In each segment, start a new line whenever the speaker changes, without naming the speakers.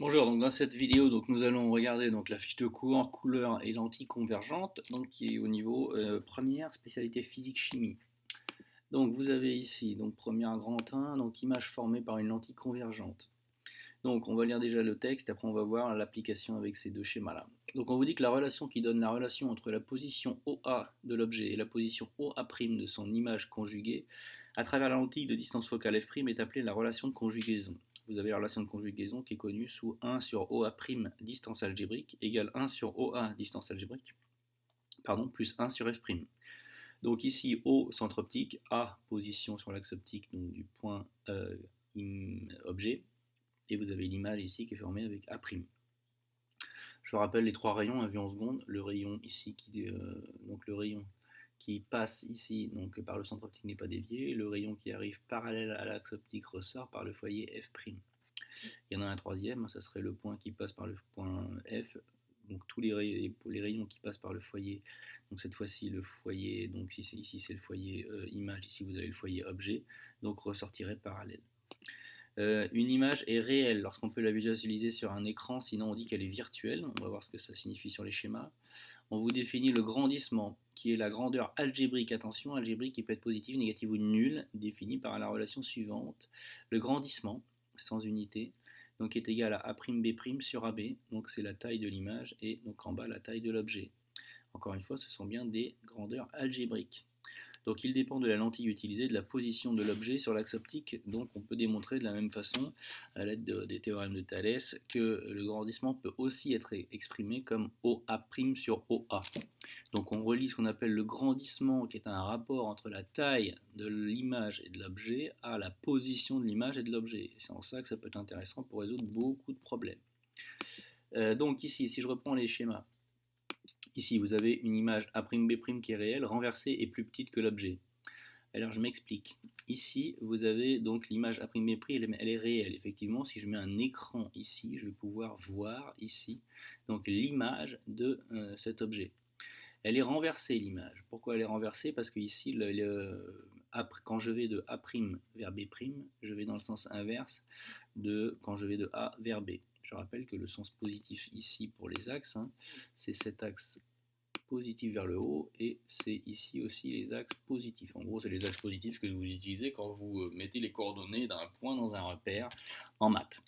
Bonjour, donc dans cette vidéo, nous allons regarder la fiche de cours, couleur et lentilles convergentes, qui est au niveau première spécialité physique-chimie. Donc vous avez ici, première grand 1, image formée par une lentille convergente. Donc on va lire déjà le texte, après on va voir l'application avec ces deux schémas-là. Donc on vous dit que la relation qui donne la relation entre la position OA de l'objet et la position OA' de son image conjuguée à travers la lentille de distance focale f' est appelée la relation de conjugaison. Vous avez la relation de conjugaison qui est connue sous 1 sur OA' distance algébrique égale 1 sur OA distance algébrique, plus 1 sur f'. Donc ici O centre optique, A position sur l'axe optique donc du point objet, et vous avez l'image ici qui est formée avec A'. Je vous rappelle les trois rayons vus en seconde. Le rayon ici le rayon qui passe ici par le centre optique n'est pas dévié. Le rayon qui arrive parallèle à l'axe optique ressort par le foyer F'. Il y en a un troisième, ça serait le point qui passe par le point F. Donc tous les rayons qui passent par le foyer, donc cette fois-ci le foyer, donc ici c'est le foyer image, ici vous avez le foyer objet, donc ressortirait parallèle. Une image est réelle lorsqu'on peut la visualiser sur un écran, sinon on dit qu'elle est virtuelle. On va voir ce que ça signifie sur les schémas. On vous définit le grandissement, qui est la grandeur algébrique, attention, algébrique qui peut être positive, négative ou nulle, définie par la relation suivante. Le grandissement, sans unité, donc est égal à A'B' sur AB, donc c'est la taille de l'image, et donc en bas la taille de l'objet. Encore une fois, ce sont bien des grandeurs algébriques. Donc il dépend de la lentille utilisée, de la position de l'objet sur l'axe optique. Donc on peut démontrer de la même façon, à l'aide des théorèmes de Thalès, que le grandissement peut aussi être exprimé comme OA' sur OA. Donc on relie ce qu'on appelle le grandissement, qui est un rapport entre la taille de l'image et de l'objet, à la position de l'image et de l'objet. C'est en ça que ça peut être intéressant pour résoudre beaucoup de problèmes. Donc ici, si je reprends les schémas, ici, vous avez une image A'B' qui est réelle, renversée et plus petite que l'objet. Alors, je m'explique. Ici, vous avez donc l'image A'B', elle est réelle. Effectivement, si je mets un écran ici, je vais pouvoir voir ici donc l'image de cet objet. Elle est renversée, l'image. Pourquoi elle est renversée? Parce que ici, quand je vais de A' vers B', je vais dans le sens inverse de quand je vais de A vers B. Je rappelle que le sens positif ici pour les axes, c'est cet axe positif vers le haut, et c'est ici aussi les axes positifs. En gros, c'est les axes positifs que vous utilisez quand vous mettez les coordonnées d'un point dans un repère en maths.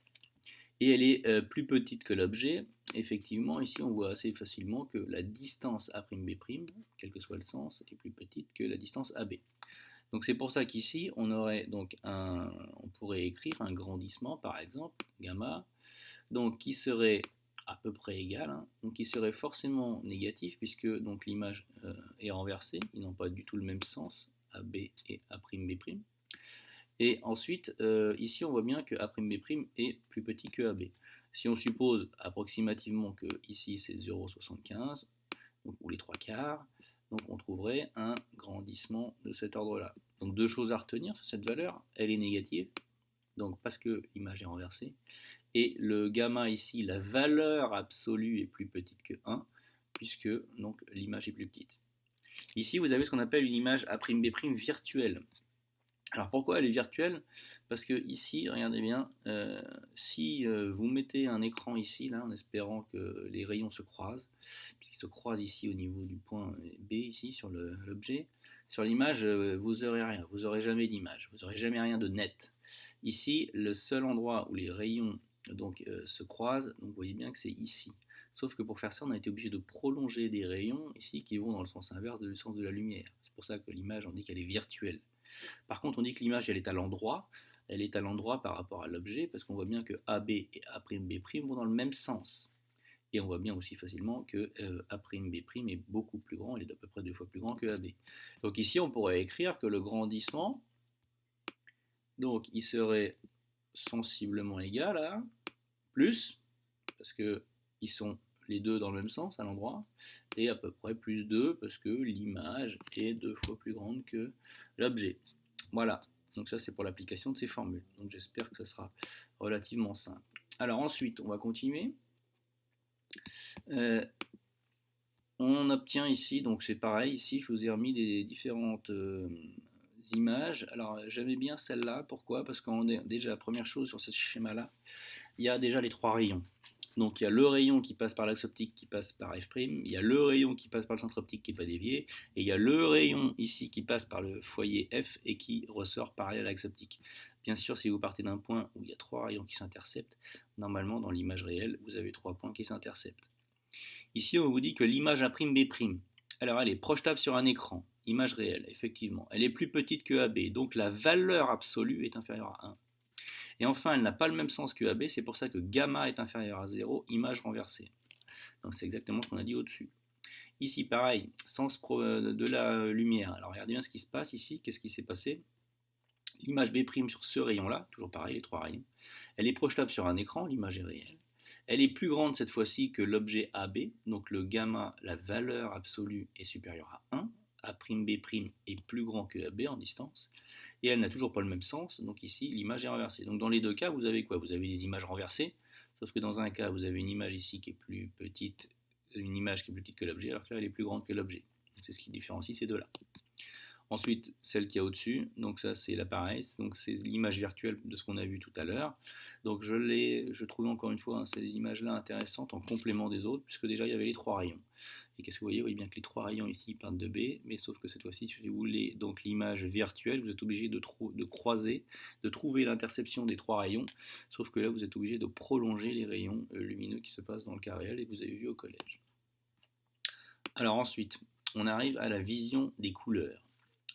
Et elle est plus petite que l'objet. Effectivement, ici on voit assez facilement que la distance A'B', quel que soit le sens, est plus petite que la distance AB. Donc c'est pour ça qu'ici on aurait on pourrait écrire un grandissement par exemple, gamma, donc qui serait à peu près égal, donc qui serait forcément négatif puisque donc l'image est renversée, ils n'ont pas du tout le même sens, AB et A'B'. Et ensuite, ici on voit bien que A'B' est plus petit que AB. Si on suppose approximativement que ici c'est 0,75, ou les 3/4, donc on trouverait un grandissement de cet ordre-là. Donc deux choses à retenir sur cette valeur, elle est négative, donc parce que l'image est renversée, et le gamma ici, la valeur absolue est plus petite que 1, puisque donc l'image est plus petite. Ici vous avez ce qu'on appelle une image A'B' virtuelle. Alors pourquoi elle est virtuelle? Parce que ici, regardez bien, si vous mettez un écran ici, là, en espérant que les rayons se croisent, puisqu'ils se croisent ici au niveau du point B, ici, sur l'objet, sur l'image, vous n'aurez rien, vous n'aurez jamais d'image, vous n'aurez jamais rien de net. Ici, le seul endroit où les rayons se croisent, donc vous voyez bien que c'est ici. Sauf que pour faire ça, on a été obligé de prolonger des rayons ici qui vont dans le sens inverse du sens de la lumière. C'est pour ça que l'image, on dit qu'elle est virtuelle. Par contre, on dit que l'image, elle est à l'endroit par rapport à l'objet, parce qu'on voit bien que AB et A'B' vont dans le même sens. Et on voit bien aussi facilement que A'B' est beaucoup plus grand, il est à peu près 2 fois plus grand que AB. Donc ici, on pourrait écrire que le grandissement, donc il serait sensiblement égal à plus, parce qu'ils sont les deux dans le même sens à l'endroit, et à peu près plus 2 parce que l'image est 2 fois plus grande que l'objet. Voilà, donc ça c'est pour l'application de ces formules. Donc j'espère que ça sera relativement simple. Alors ensuite, on va continuer. On obtient ici, donc c'est pareil, ici je vous ai remis des différentes images. Alors j'aimais bien celle-là, pourquoi? Parce que déjà, la première chose sur ce schéma-là, il y a déjà les trois rayons. Donc il y a le rayon qui passe par l'axe optique qui passe par F', il y a le rayon qui passe par le centre optique qui n'est pas dévié, et il y a le rayon ici qui passe par le foyer F et qui ressort parallèle à l'axe optique. Bien sûr, si vous partez d'un point où il y a trois rayons qui s'interceptent, normalement dans l'image réelle, vous avez trois points qui s'interceptent. Ici, on vous dit que l'image A'B', alors elle est projetable sur un écran, image réelle, effectivement. Elle est plus petite que AB, donc la valeur absolue est inférieure à 1. Et enfin, elle n'a pas le même sens que AB, c'est pour ça que gamma est inférieur à 0, image renversée. Donc c'est exactement ce qu'on a dit au-dessus. Ici, pareil, sens de la lumière. Alors regardez bien ce qui se passe ici, qu'est-ce qui s'est passé? L'image B' sur ce rayon-là, toujours pareil, les trois rayons, elle est projetable sur un écran, l'image est réelle. Elle est plus grande cette fois-ci que l'objet AB, donc le gamma, la valeur absolue est supérieure à 1. A'B' est plus grand que AB en distance, et elle n'a toujours pas le même sens, donc ici l'image est renversée. Donc dans les deux cas, vous avez quoi? Vous avez des images renversées, sauf que dans un cas, vous avez une image ici qui est plus petite, une image qui est plus petite que l'objet, alors que là, elle est plus grande que l'objet. C'est ce qui différencie ces deux-là. Ensuite, celle qui est au-dessus, donc ça c'est l'appareil, donc c'est l'image virtuelle de ce qu'on a vu tout à l'heure. Donc je trouvais encore une fois ces images-là intéressantes en complément des autres, puisque déjà il y avait les trois rayons. Et qu'est-ce que vous voyez? Vous voyez bien que les trois rayons ici partent de B, mais sauf que cette fois-ci, si vous voulez donc l'image virtuelle, vous êtes obligé de croiser, de trouver l'intersection des trois rayons, sauf que là vous êtes obligé de prolonger les rayons lumineux qui se passent dans le cas réel et que vous avez vu au collège. Alors ensuite, on arrive à la vision des couleurs.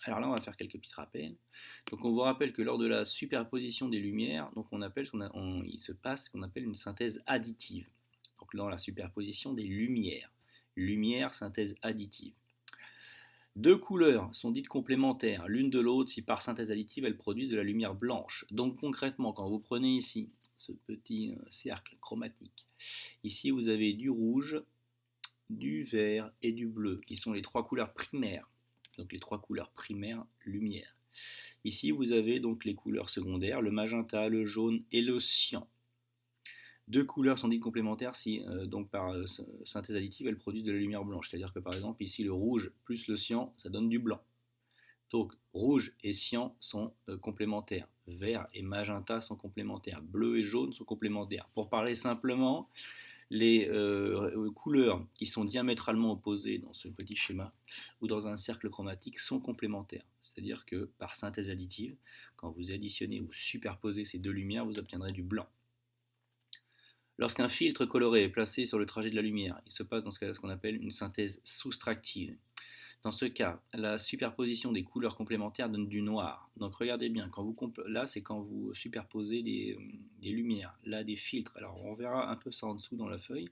Alors là, on va faire quelques petits rappels. Donc on vous rappelle que lors de la superposition des lumières, donc il se passe ce qu'on appelle une synthèse additive. Donc dans la superposition des lumières, lumière, synthèse additive. Deux couleurs sont dites complémentaires l'une de l'autre si par synthèse additive elles produisent de la lumière blanche. Donc concrètement, quand vous prenez ici ce petit cercle chromatique, ici vous avez du rouge, du vert et du bleu, qui sont les trois couleurs primaires. Donc les trois couleurs primaires lumière. Ici, vous avez donc les couleurs secondaires, le magenta, le jaune et le cyan. Deux couleurs sont dites complémentaires si, donc par synthèse additive, elles produisent de la lumière blanche. C'est-à-dire que par exemple, ici, le rouge plus le cyan, ça donne du blanc. Donc rouge et cyan sont complémentaires. Vert et magenta sont complémentaires. Bleu et jaune sont complémentaires. Pour parler simplement, les couleurs qui sont diamétralement opposées dans ce petit schéma ou dans un cercle chromatique sont complémentaires. C'est-à-dire que par synthèse additive, quand vous additionnez ou superposez ces deux lumières, vous obtiendrez du blanc. Lorsqu'un filtre coloré est placé sur le trajet de la lumière, il se passe dans ce cas-là ce qu'on appelle une synthèse soustractive. Dans ce cas, la superposition des couleurs complémentaires donne du noir. Donc regardez bien, là c'est quand vous superposez des lumières, là des filtres. Alors on verra un peu ça en dessous dans la feuille.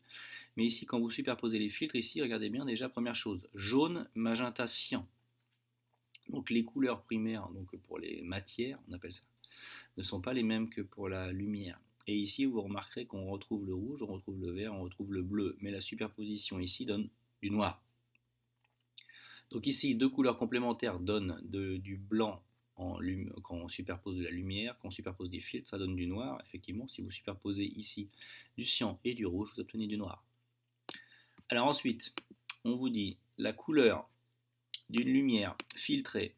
Mais ici, quand vous superposez les filtres, ici, regardez bien déjà, première chose, jaune, magenta, cyan. Donc les couleurs primaires, donc pour les matières, on appelle ça, ne sont pas les mêmes que pour la lumière. Et ici, vous remarquerez qu'on retrouve le rouge, on retrouve le vert, on retrouve le bleu. Mais la superposition ici donne du noir. Donc ici, deux couleurs complémentaires donnent du blanc quand on superpose de la lumière, quand on superpose des filtres, ça donne du noir. Effectivement, si vous superposez ici du cyan et du rouge, vous obtenez du noir. Alors ensuite, on vous dit la couleur d'une lumière filtrée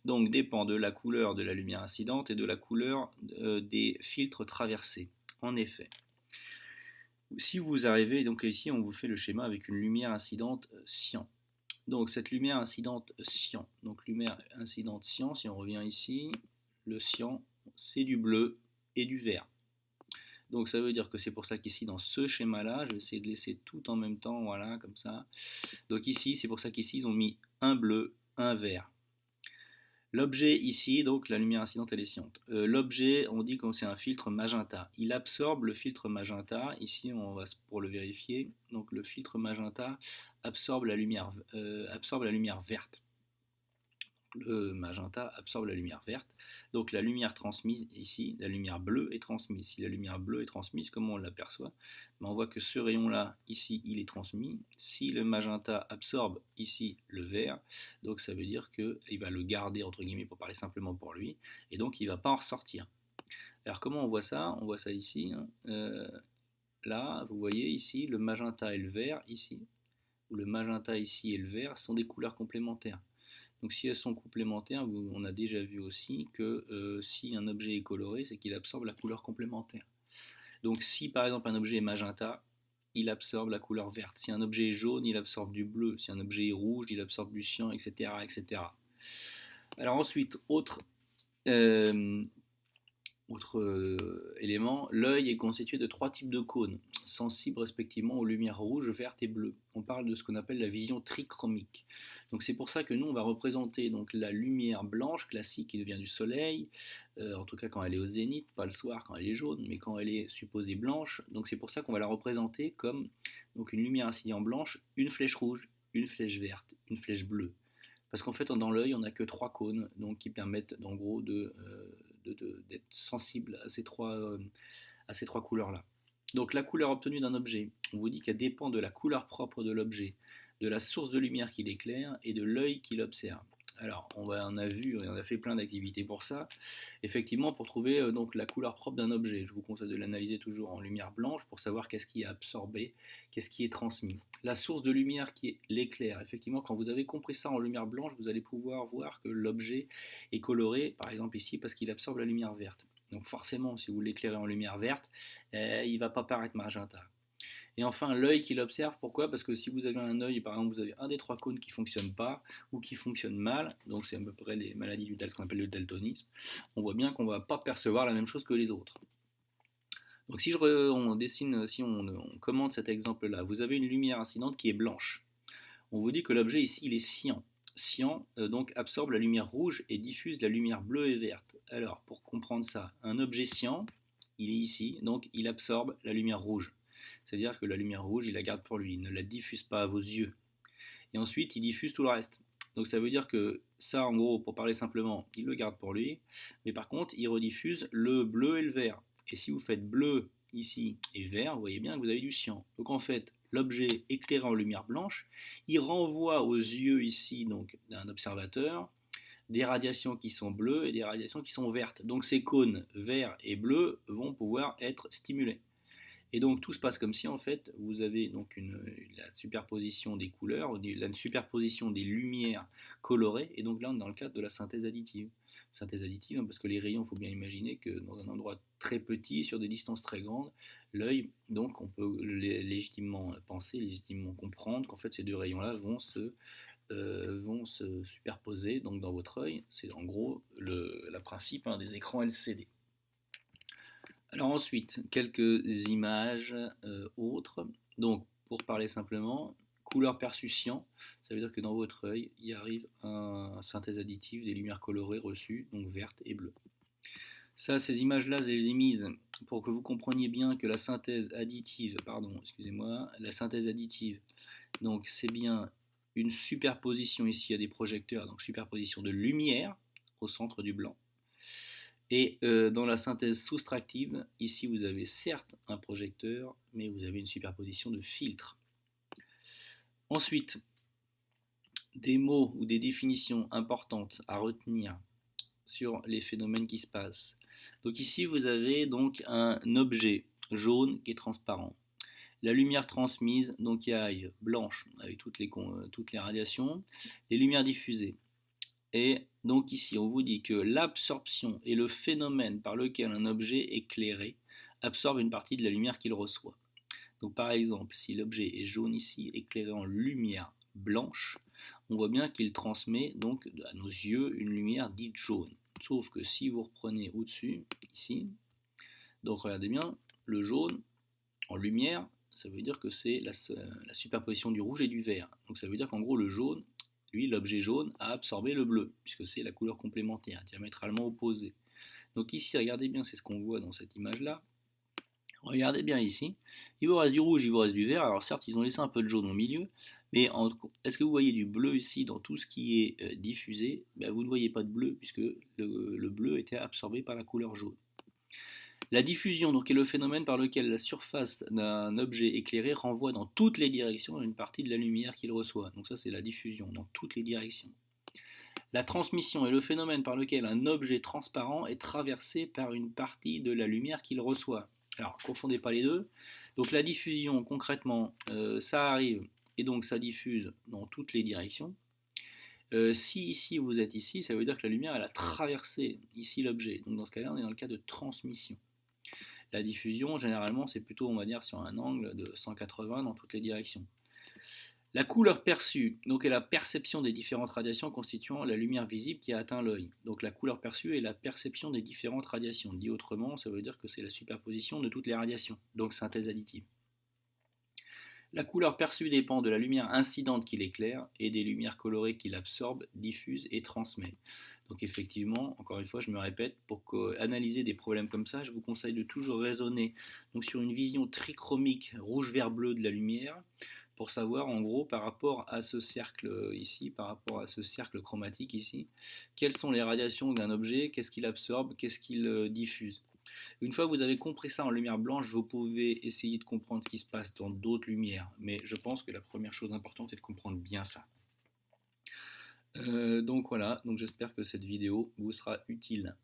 donc dépend de la couleur de la lumière incidente et de la couleur des filtres traversés. En effet, si vous arrivez, donc ici on vous fait le schéma avec une lumière incidente cyan. Donc cette lumière incidente cyan, donc lumière incidente cyan, si on revient ici, le cyan c'est du bleu et du vert. Donc ça veut dire que c'est pour ça qu'ici dans ce schéma là, je vais essayer de laisser tout en même temps, voilà comme ça. Donc ici c'est pour ça qu'ici ils ont mis un bleu, un vert. L'objet ici, donc la lumière incidente elle est sciante. L'objet, on dit que c'est un filtre magenta. Il absorbe le filtre magenta. Ici, on va pour le vérifier. Donc le filtre magenta absorbe la lumière verte. Le magenta absorbe la lumière verte. Donc la lumière transmise ici, la lumière bleue est transmise. Si la lumière bleue est transmise, comment on l'aperçoit? On voit que ce rayon-là, ici, il est transmis. Si le magenta absorbe ici le vert, donc ça veut dire qu'il va le garder, entre guillemets, pour parler simplement pour lui, et donc il ne va pas en ressortir. Alors comment on voit ça? On voit ça ici. Là, vous voyez ici, le magenta et le vert, ici, ou le magenta ici et le vert sont des couleurs complémentaires. Donc si elles sont complémentaires, on a déjà vu aussi que si un objet est coloré, c'est qu'il absorbe la couleur complémentaire. Donc si par exemple un objet est magenta, il absorbe la couleur verte. Si un objet est jaune, il absorbe du bleu. Si un objet est rouge, il absorbe du cyan, etc. etc. Alors ensuite, euh, autre élément, l'œil est constitué de 3 types de cônes, sensibles respectivement aux lumières rouges, vertes et bleues. On parle de ce qu'on appelle la vision trichromique. Donc c'est pour ça que nous, on va représenter donc la lumière blanche classique qui vient du soleil, en tout cas quand elle est au zénith, pas le soir quand elle est jaune, mais quand elle est supposée blanche. Donc c'est pour ça qu'on va la représenter comme donc une lumière incidente blanche, une flèche rouge, une flèche verte, une flèche bleue. Parce qu'en fait, dans l'œil, on n'a que 3 cônes donc, qui permettent en gros d'être sensible à ces trois couleurs-là. Donc la couleur obtenue d'un objet, on vous dit qu'elle dépend de la couleur propre de l'objet, de la source de lumière qui l'éclaire et de l'œil qui l'observe. Alors, on a vu, on a fait plein d'activités pour ça. Effectivement, pour trouver donc la couleur propre d'un objet, je vous conseille de l'analyser toujours en lumière blanche pour savoir qu'est-ce qui est absorbé, qu'est-ce qui est transmis. La source de lumière qui est l'éclair. Effectivement, quand vous avez compris ça en lumière blanche, vous allez pouvoir voir que l'objet est coloré, par exemple ici, parce qu'il absorbe la lumière verte. Donc forcément, si vous l'éclairez en lumière verte, il ne va pas paraître magenta. Et enfin, l'œil qui l'observe, pourquoi? Parce que si vous avez un œil, par exemple, vous avez un des 3 cônes qui ne fonctionne pas ou qui fonctionne mal, donc c'est à peu près les maladies du qu'on appelle le daltonisme, on voit bien qu'on ne va pas percevoir la même chose que les autres. Donc si on dessine, si on commente cet exemple-là, vous avez une lumière incidente qui est blanche. On vous dit que l'objet ici, il est cyan. Cyan donc absorbe la lumière rouge et diffuse la lumière bleue et verte. Alors, pour comprendre ça, un objet cyan, il est ici, donc il absorbe la lumière rouge. C'est-à-dire que la lumière rouge, il la garde pour lui, il ne la diffuse pas à vos yeux. Et ensuite, il diffuse tout le reste. Donc ça veut dire que ça, en gros, pour parler simplement, il le garde pour lui, mais par contre, il rediffuse le bleu et le vert. Et si vous faites bleu ici et vert, vous voyez bien que vous avez du cyan. Donc en fait, l'objet éclairé en lumière blanche, il renvoie aux yeux ici donc d'un observateur des radiations qui sont bleues et des radiations qui sont vertes. Donc ces cônes verts et bleus vont pouvoir être stimulés. Et donc tout se passe comme si en fait vous avez donc la superposition des couleurs, la superposition des lumières colorées, et donc là on est dans le cadre de la synthèse additive. Synthèse additive, parce que les rayons, il faut bien imaginer que dans un endroit très petit, sur des distances très grandes, l'œil, donc on peut légitimement penser, légitimement comprendre qu'en fait ces deux rayons-là vont se superposer donc dans votre œil. C'est en gros le principe des écrans LCD. Alors ensuite, quelques images autres. Donc, pour parler simplement, couleur perçue cyan, ça veut dire que dans votre œil, il arrive une synthèse additive des lumières colorées reçues, donc vertes et bleues. Ça, ces images-là, je les ai mises pour que vous compreniez bien que la synthèse additive, la synthèse additive, donc c'est bien une superposition ici à des projecteurs, donc superposition de lumière au centre du blanc. Et dans la synthèse soustractive, ici vous avez certes un projecteur, mais vous avez une superposition de filtres. Ensuite, des mots ou des définitions importantes à retenir sur les phénomènes qui se passent. Donc ici vous avez donc un objet jaune qui est transparent. La lumière transmise, donc qui arrive blanche avec toutes les radiations, les lumières diffusées. Et donc ici, on vous dit que l'absorption est le phénomène par lequel un objet éclairé absorbe une partie de la lumière qu'il reçoit. Donc par exemple, si l'objet est jaune ici, éclairé en lumière blanche, on voit bien qu'il transmet donc à nos yeux une lumière dite jaune. Sauf que si vous reprenez au-dessus, ici, donc regardez bien, le jaune en lumière, ça veut dire que c'est la superposition du rouge et du vert. Donc ça veut dire qu'en gros le jaune, lui, l'objet jaune a absorbé le bleu, puisque c'est la couleur complémentaire, diamétralement opposée. Donc ici, regardez bien, c'est ce qu'on voit dans cette image-là. Regardez bien ici, il vous reste du rouge, il vous reste du vert. Alors certes, ils ont laissé un peu de jaune au milieu, mais est-ce que vous voyez du bleu ici dans tout ce qui est diffusé? Vous ne voyez pas de bleu, puisque le bleu était absorbé par la couleur jaune. La diffusion donc, est le phénomène par lequel la surface d'un objet éclairé renvoie dans toutes les directions une partie de la lumière qu'il reçoit. Donc ça c'est la diffusion, dans toutes les directions. La transmission est le phénomène par lequel un objet transparent est traversé par une partie de la lumière qu'il reçoit. Alors, confondez pas les deux. Donc la diffusion, concrètement, ça arrive et donc ça diffuse dans toutes les directions. Si ici vous êtes ici, ça veut dire que la lumière elle a traversé ici l'objet. Donc dans ce cas-là, on est dans le cas de transmission. La diffusion, généralement, c'est plutôt, on va dire, sur un angle de 180 dans toutes les directions. La couleur perçue, donc, est la perception des différentes radiations constituant la lumière visible qui a atteint l'œil. Donc la couleur perçue est la perception des différentes radiations. Dit autrement, ça veut dire que c'est la superposition de toutes les radiations, donc synthèse additive. La couleur perçue dépend de la lumière incidente qui l'éclaire et des lumières colorées qui l'absorbe, diffuse et transmet. Donc effectivement, encore une fois, je me répète, pour analyser des problèmes comme ça, je vous conseille de toujours raisonner donc, sur une vision trichromique rouge-vert-bleu de la lumière, pour savoir en gros par rapport à ce cercle ici, par rapport à ce cercle chromatique ici, quelles sont les radiations d'un objet, qu'est-ce qu'il absorbe, qu'est-ce qu'il diffuse. Une fois que vous avez compris ça en lumière blanche, vous pouvez essayer de comprendre ce qui se passe dans d'autres lumières. Mais je pense que la première chose importante est de comprendre bien ça. Donc voilà, donc j'espère que cette vidéo vous sera utile.